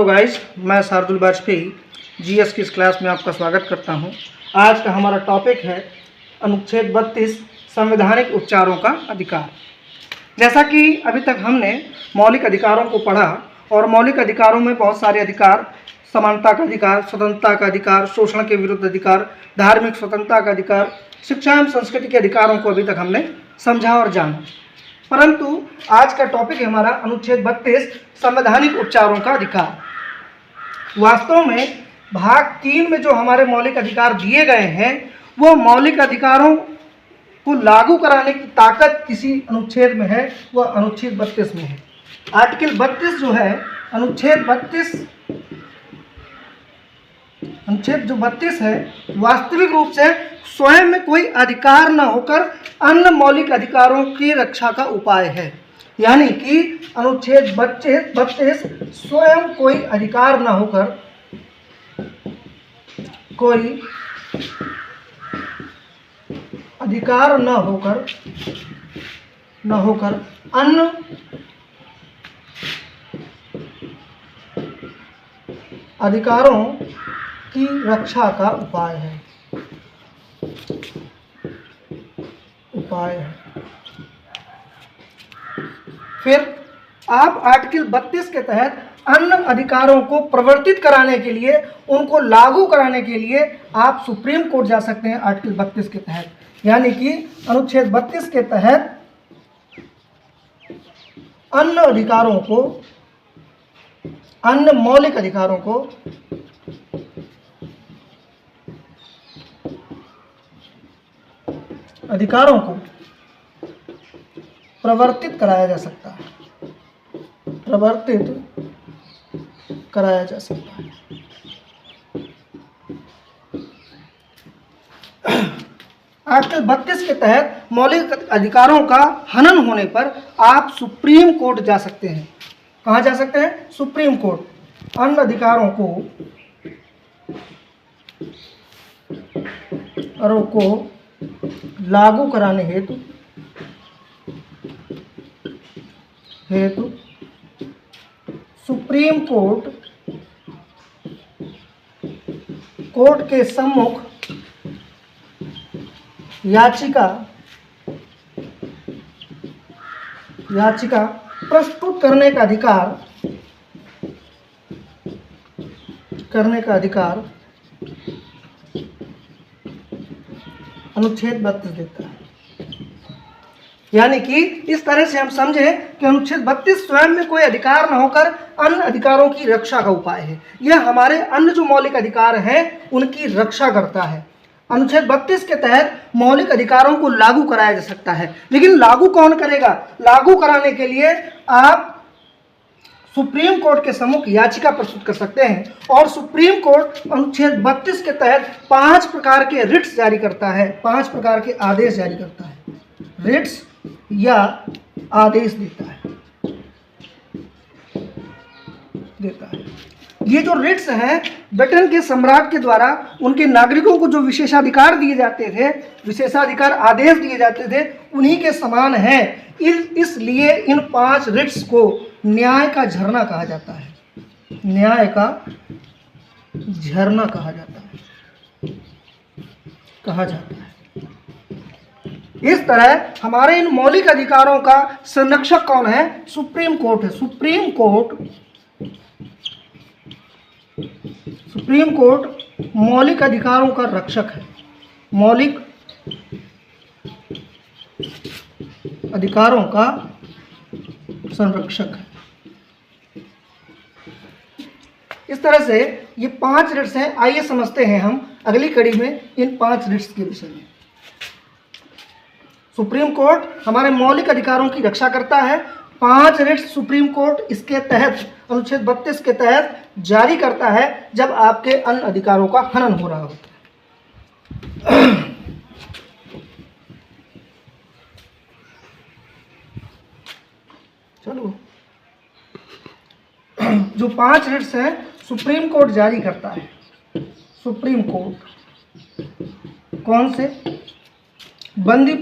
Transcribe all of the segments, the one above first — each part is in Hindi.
हेलो गाइस, मैं शार्दुल वाजपेयी जीएस की इस क्लास में आपका स्वागत करता हूं। आज का हमारा टॉपिक है अनुच्छेद 32 संवैधानिक उपचारों का अधिकार। जैसा कि अभी तक हमने मौलिक अधिकारों को पढ़ा और मौलिक अधिकारों में बहुत सारे अधिकार, समानता का अधिकार, स्वतंत्रता का अधिकार, शोषण के विरुद्ध अधिकार, धार्मिक स्वतंत्रता का अधिकार, शिक्षा एवं संस्कृति के अधिकारों को अभी तक हमने समझा और जाना। परंतु आज का टॉपिक है हमारा अनुच्छेद 32 संवैधानिक उपचारों का अधिकार। वास्तव में भाग 3 में जो हमारे मौलिक अधिकार दिए गए हैं वो मौलिक अधिकारों को लागू कराने की ताकत किसी अनुच्छेद में है, वह अनुच्छेद 32 में है। आर्टिकल 32 जो है अनुच्छेद 32 है, वास्तविक रूप से स्वयं में कोई अधिकार न होकर अन्य मौलिक अधिकारों की रक्षा का उपाय है। यानी कि अनुच्छेद 32 स्वयं कोई अधिकार न होकर अन्य अधिकारों की रक्षा का उपाय है। फिर आप आर्टिकल 32 के तहत अन्य अधिकारों को प्रवर्तित कराने के लिए, उनको लागू कराने के लिए आप सुप्रीम कोर्ट जा सकते हैं आर्टिकल 32 के तहत। यानी कि अनुच्छेद 32 के तहत अन्य अधिकारों को, अन्य मौलिक अधिकारों को प्रवर्तित कराया जा सकता है, आर्टिकल 32 के तहत मौलिक अधिकारों का हनन होने पर आप सुप्रीम कोर्ट जा सकते हैं। कहाँ जा सकते हैं? Supreme court. अन्य अधिकारों को लागू कराने हेतु सुप्रीम कोर्ट के सम्मुख याचिका प्रस्तुत करने का अधिकार अनुच्छेद 32 देता है। यानी कि इस तरह से हम समझें कि अनुच्छेद 32 स्वयं में कोई अधिकार न होकर अन्य अधिकारों की रक्षा का उपाय है। यह हमारे अन्य जो मौलिक अधिकार हैं उनकी रक्षा करता है। अनुच्छेद 32 के तहत मौलिक अधिकारों को लागू कराया जा सकता है, लेकिन लागू कौन करेगा? लागू कराने के लिए आप सुप्रीम कोर्ट के सम्मुख याचिका प्रस्तुत कर सकते हैं और सुप्रीम कोर्ट अनुच्छेद 32 के तहत 5 प्रकार के रिट्स जारी करता है, 5 प्रकार के आदेश जारी करता है, रिट्स या आदेश देता है। ये जो रिट्स हैं ब्रिटेन के सम्राट के द्वारा उनके नागरिकों को जो विशेषाधिकार दिए जाते थे, विशेषाधिकार आदेश दिए जाते थे, उन्हीं के समान है। इसलिए इन 5 रिट्स को न्याय का झरना कहा जाता है। न्याय का झरना कहा जाता है। इस तरह हमारे इन मौलिक अधिकारों का संरक्षक कौन है? सुप्रीम कोर्ट है। सुप्रीम कोर्ट मौलिक अधिकारों का रक्षक है, मौलिक अधिकारों का संरक्षक है। इस तरह से ये 5 रिट्स हैं। आइए समझते हैं हम अगली कड़ी में इन 5 रिट्स के विषय में। सुप्रीम कोर्ट हमारे मौलिक अधिकारों की रक्षा करता है। 5 रिट्स सुप्रीम कोर्ट इसके तहत अनुच्छेद 32 के तहत जारी करता है जब आपके अन्य अधिकारों का हनन हो रहा होता है। चलो, जो 5 रिट्स हैं सुप्रीम कोर्ट जारी करता है। सुप्रीम कोर्ट कौन से? बंदी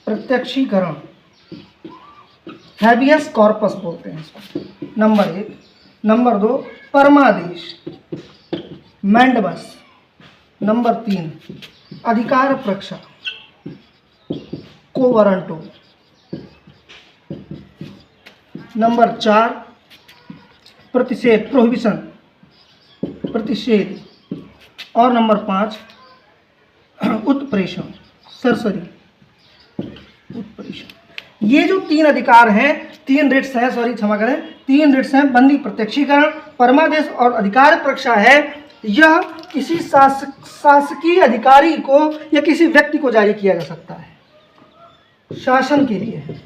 प्रत्यक्षीकरण हैबियस कॉर्पस बोलते हैं इसको, नंबर 1। नंबर 2 परमादेश मैंडबस। नंबर 3 अधिकार प्रक्षा को वारंटो। नंबर 4 प्रतिषेध प्रोहिबिशन प्रतिषेध। और नंबर 5 उत्प्रेषण सरसरी उत्प्रेषण। ये जो 3 अधिकार हैं, 3 रिट्स हैं, सॉरी क्षमा करें, 3 रिट्स हैं, बंदी प्रत्यक्षीकरण, परमादेश और अधिकार प्रक्षा है। यह किसी शासकीय अधिकारी को या किसी व्यक्ति को जारी किया जा सकता है, शासन के लिए है।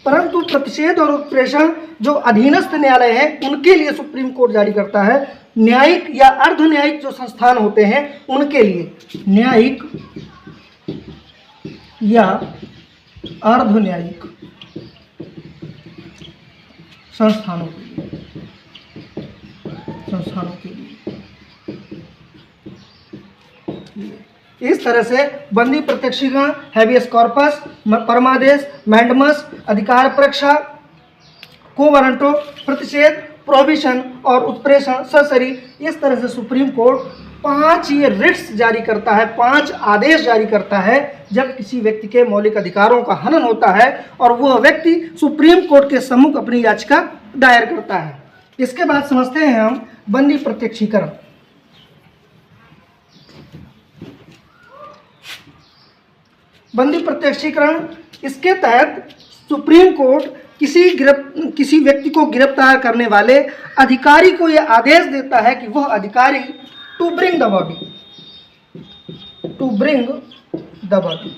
परंतु प्रतिषेध और उत्प्रेषण जो अधीनस्थ न्यायालय है उनके लिए सुप्रीम कोर्ट जारी करता है। न्यायिक या अर्ध न्यायिक जो संस्थान होते हैं उनके लिए, न्यायिक या अर्ध न्यायिक संस्थानों के लिए इस तरह से बंदी प्रत्यक्षीकरण, हैबियस कॉर्पस, परमादेश, मैंडमस, अधिकार प्रक्षा, को वारंटो, प्रतिषेध, प्रोहिबिशन और उत्प्रेषण सरसरी, इस तरह से सुप्रीम कोर्ट 5 ये रिट्स जारी करता है, 5 आदेश जारी करता है जब किसी व्यक्ति के मौलिक अधिकारों का हनन होता है और वह व्यक्ति सुप्रीम कोर्ट के सम्मुख अपनी याचिका दायर करता है। इसके बाद समझते हैं हम बंदी प्रत्यक्षीकरण। बंदी प्रत्यक्षीकरण, इसके तहत सुप्रीम कोर्ट किसी व्यक्ति को गिरफ्तार करने वाले अधिकारी को यह आदेश देता है कि वह अधिकारी टू ब्रिंग द बॉडी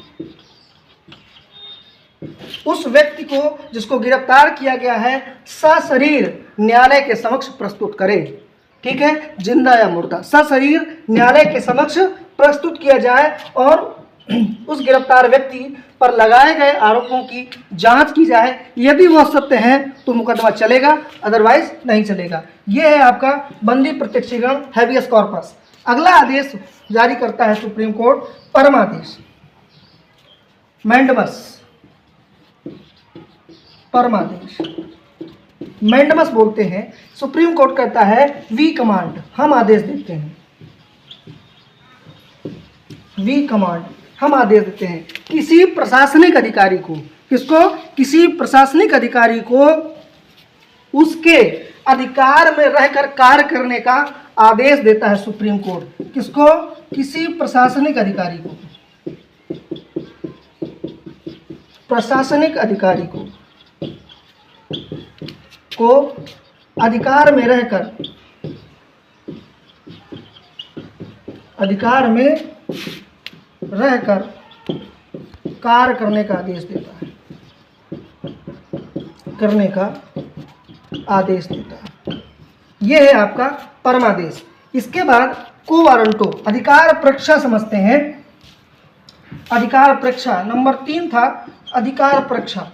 उस व्यक्ति को जिसको गिरफ्तार किया गया है सशरीर न्यायालय के समक्ष प्रस्तुत करे। ठीक है, जिंदा या मुर्दा, सशरीर न्यायालय के समक्ष प्रस्तुत किया जाए और उस गिरफ्तार व्यक्ति पर लगाए गए आरोपों की जांच की जाए। यदि वह सत्य है तो मुकदमा चलेगा, अदरवाइज नहीं चलेगा। यह है आपका बंदी प्रत्यक्षीकरण, हैबियस कॉर्पस। अगला आदेश जारी करता है सुप्रीम कोर्ट, परमादेश, मैंडमस। परमादेश मैंडमस बोलते हैं। सुप्रीम कोर्ट कहता है वी कमांड, हम आदेश देते हैं। वी कमांड, हम आदेश देते हैं किसी प्रशासनिक अधिकारी को, किसको? किसी प्रशासनिक अधिकारी को उसके अधिकार में रहकर कार्य करने का आदेश देता है सुप्रीम कोर्ट। किसको? किसी प्रशासनिक अधिकारी को, प्रशासनिक अधिकारी को अधिकार में रहकर कार्य करने का आदेश देता है, करने का आदेश देता है। यह है आपका परमादेश। इसके बाद को वारंटो, अधिकार प्रक्षा समझते हैं। अधिकार प्रक्षा नंबर 3 था, अधिकार प्रक्षा,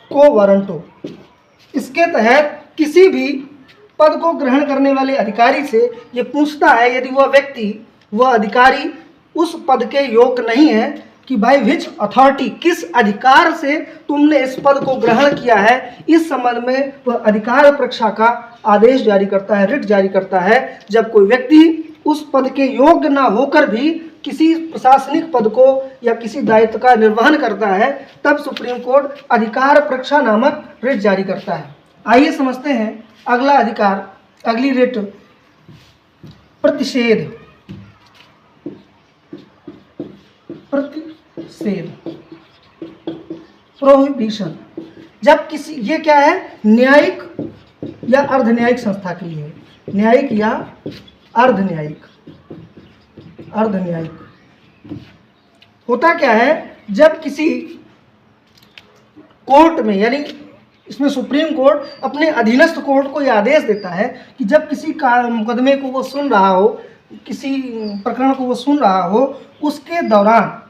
को वारंटो। इसके तहत किसी भी पद को ग्रहण करने वाले अधिकारी से ये पूछता है, यदि वह व्यक्ति, वह अधिकारी उस पद के योग्य नहीं है, कि बाय विच अथॉरिटी, किस अधिकार से तुमने इस पद को ग्रहण किया है, इस संबंध में वह अधिकार प्रक्षा का आदेश जारी करता है, रिट जारी करता है। जब कोई व्यक्ति उस पद के योग्य ना होकर भी किसी प्रशासनिक पद को या किसी दायित्व का निर्वहन करता है, तब सुप्रीम कोर्ट अधिकार प्रक्षा नामक रिट जारी करता है। आइए समझते हैं अगला अधिकार, अगली रिट, प्रतिषेध। प्रतिषेध, प्रोहिबिशन। जब किसी, ये क्या है? न्यायिक या अर्ध न्यायिक संस्था के लिए, न्यायिक या अर्ध न्यायिक। अर्ध न्यायिक होता क्या है? जब किसी कोर्ट में, यानी इसमें सुप्रीम कोर्ट अपने अधीनस्थ कोर्ट को यह आदेश देता है कि जब किसी मुकदमे को वो सुन रहा हो, किसी प्रकरण को वो सुन रहा हो, उसके दौरान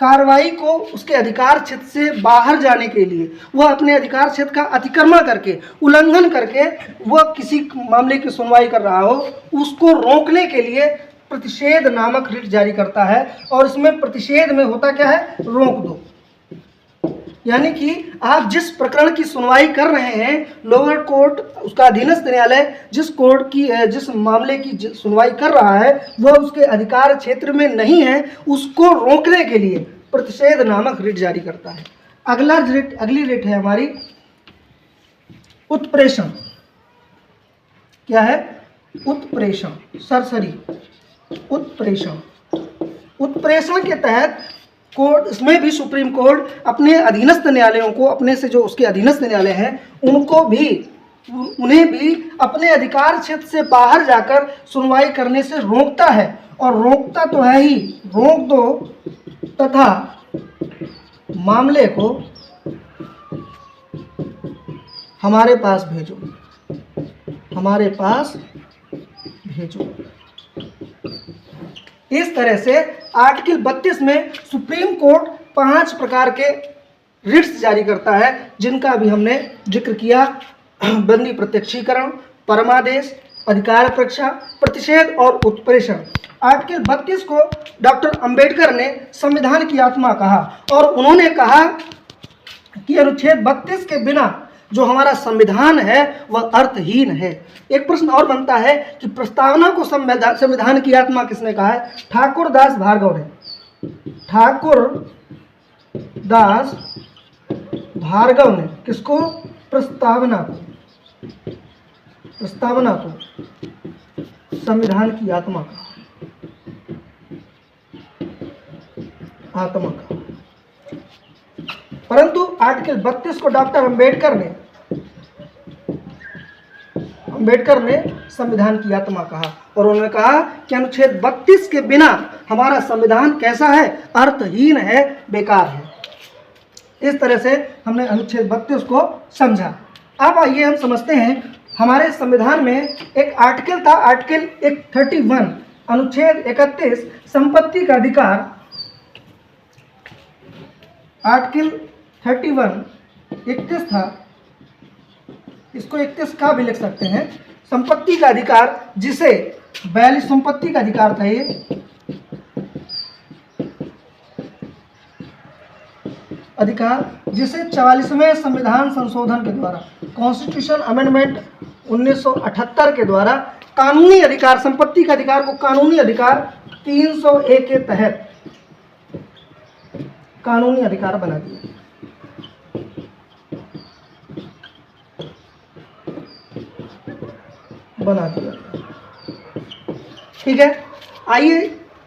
कार्रवाई को उसके अधिकार क्षेत्र से बाहर जाने के लिए, वह अपने अधिकार क्षेत्र का अतिक्रमण करके, उल्लंघन करके वह किसी मामले की सुनवाई कर रहा हो, उसको रोकने के लिए प्रतिषेध नामक रिट जारी करता है। और इसमें प्रतिषेध में होता क्या है, रोक दो। यानी कि आप जिस प्रकरण की सुनवाई कर रहे हैं, लोअर कोर्ट उसका अधीनस्थ न्यायालय जिस मामले की सुनवाई कर रहा है वह उसके अधिकार क्षेत्र में नहीं है, उसको रोकने के लिए प्रतिषेध नामक रिट जारी करता है। अगली रिट है हमारी उत्प्रेषण। क्या है, उत्प्रेषण, सरसरी उत्प्रेषण। उत्प्रेषण के तहत कोर्ट, इसमें भी सुप्रीम कोर्ट अपने अधीनस्थ न्यायालयों को, अपने से जो उसके अधीनस्थ न्यायालय हैं उन्हें भी अपने अधिकार क्षेत्र से बाहर जाकर सुनवाई करने से रोकता है। और रोकता तो है ही, रोक दो तथा मामले को हमारे पास भेजो, हमारे पास भेजो। इस तरह से आर्टिकल 32 में सुप्रीम कोर्ट 5 प्रकार के रिट्स जारी करता है, जिनका भी हमने जिक्र किया। बंदी प्रत्यक्षीकरण, परमादेश, अधिकार परीक्षा, प्रतिषेध और उत्प्रेषण। आर्टिकल 32 को डॉक्टर अंबेडकर ने संविधान की आत्मा कहा और उन्होंने कहा कि अनुच्छेद 32 के बिना जो हमारा संविधान है वह अर्थहीन है। एक प्रश्न और बनता है कि प्रस्तावना को संविधान की आत्मा किसने कहा है? ठाकुर दास भार्गव ने। ठाकुर दास भार्गव ने किसको? प्रस्तावना को, प्रस्तावना को संविधान की आत्मा कहा, आत्मा कहा। परंतु आर्टिकल 32 को डॉक्टर अंबेडकर ने संविधान की आत्मा कहा और उन्होंने कहा कि अनुच्छेद 32 के बिना हमारा संविधान कैसा है? अर्थहीन है, बेकार है। इस तरह से हमने अनुच्छेद 32 को समझा। अब आइए हम समझते हैं हमारे संविधान में एक आर्टिकल था, आर्टिकल 31, अनुच्छेद 31, संपत्ति का अधिकार। आर्टिकल 31 31 था, इसको 31 का भी लिख सकते हैं। संपत्ति का अधिकार, जिसे 42 संपत्ति का अधिकार था ये, अधिकार जिसे 44वें संविधान संशोधन के द्वारा, कॉन्स्टिट्यूशन अमेंडमेंट 1978 के द्वारा कानूनी अधिकार, संपत्ति का अधिकार को कानूनी अधिकार 301 के तहत कानूनी अधिकार बना दिया। ठीक है। आइए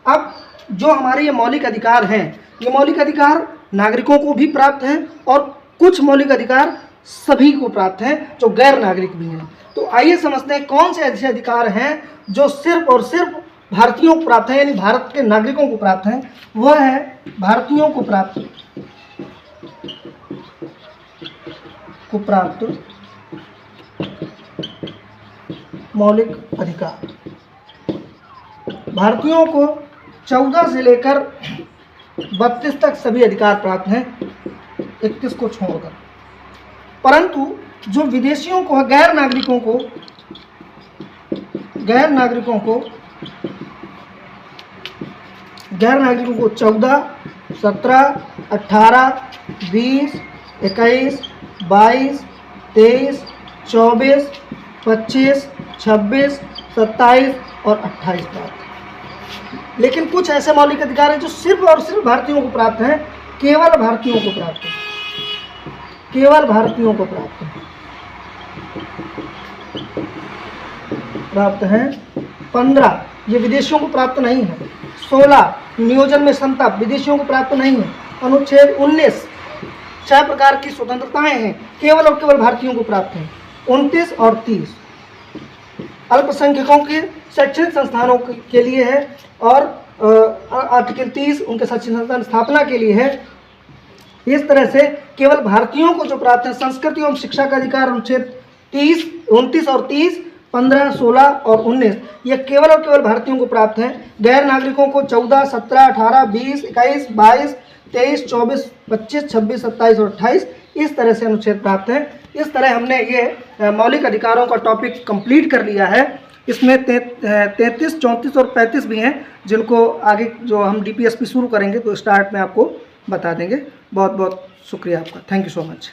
अब जो हमारे ये मौलिक अधिकार हैं, ये मौलिक अधिकार नागरिकों को भी प्राप्त हैं और कुछ मौलिक अधिकार सभी को प्राप्त हैं जो गैर नागरिक भी हैं। तो आइए समझते हैं कौन से ऐसे अधिकार हैं जो सिर्फ और सिर्फ भारतीयों को प्राप्त है, यानी भारत के नागरिकों को प्राप्त है। वह है भारतीयों को प्राप्त मौलिक अधिकार। भारतीयों को 14 से लेकर 32 तक सभी अधिकार प्राप्त हैं, 31 को छोड़कर। परंतु जो विदेशियों को, गैर नागरिकों को 14, 17, 18, 20, 21, 22, 23, 24, 25, 26, 27 और 28 प्राप्त है। लेकिन कुछ ऐसे मौलिक अधिकार हैं जो सिर्फ और सिर्फ भारतीयों को प्राप्त हैं, केवल भारतीयों को प्राप्त है, केवल भारतीयों को प्राप्त हैं। 15 ये विदेशियों को प्राप्त नहीं है। 16 नियोजन में समता, विदेशियों को प्राप्त नहीं है। अनुच्छेद 19 6 प्रकार की स्वतंत्रताएं हैं, केवल और केवल भारतीयों को प्राप्त हैं। 29 और 30 अल्पसंख्यकों के शैक्षणिक संस्थानों के लिए है और आर्टिकल 30 उनके शैक्षणिक संस्थान स्थापना के लिए है। इस तरह से केवल भारतीयों को जो प्राप्त है, संस्कृति एवं शिक्षा का अधिकार अनुच्छेद 30, 29 और 30, 15, 16 और 19 ये केवल और केवल भारतीयों को प्राप्त है। गैर नागरिकों को 14, 17, 18, 20, 21, 22, 23, 24, 25, 26, 27 और 28 इस तरह से अनुच्छेद प्राप्त है। इस तरह हमने ये मौलिक अधिकारों का टॉपिक कंप्लीट कर लिया है। इसमें 33, 34 और 35 भी हैं, जिनको आगे जो हम DPSP शुरू करेंगे तो स्टार्ट में आपको बता देंगे। बहुत बहुत शुक्रिया आपका। Thank you so much.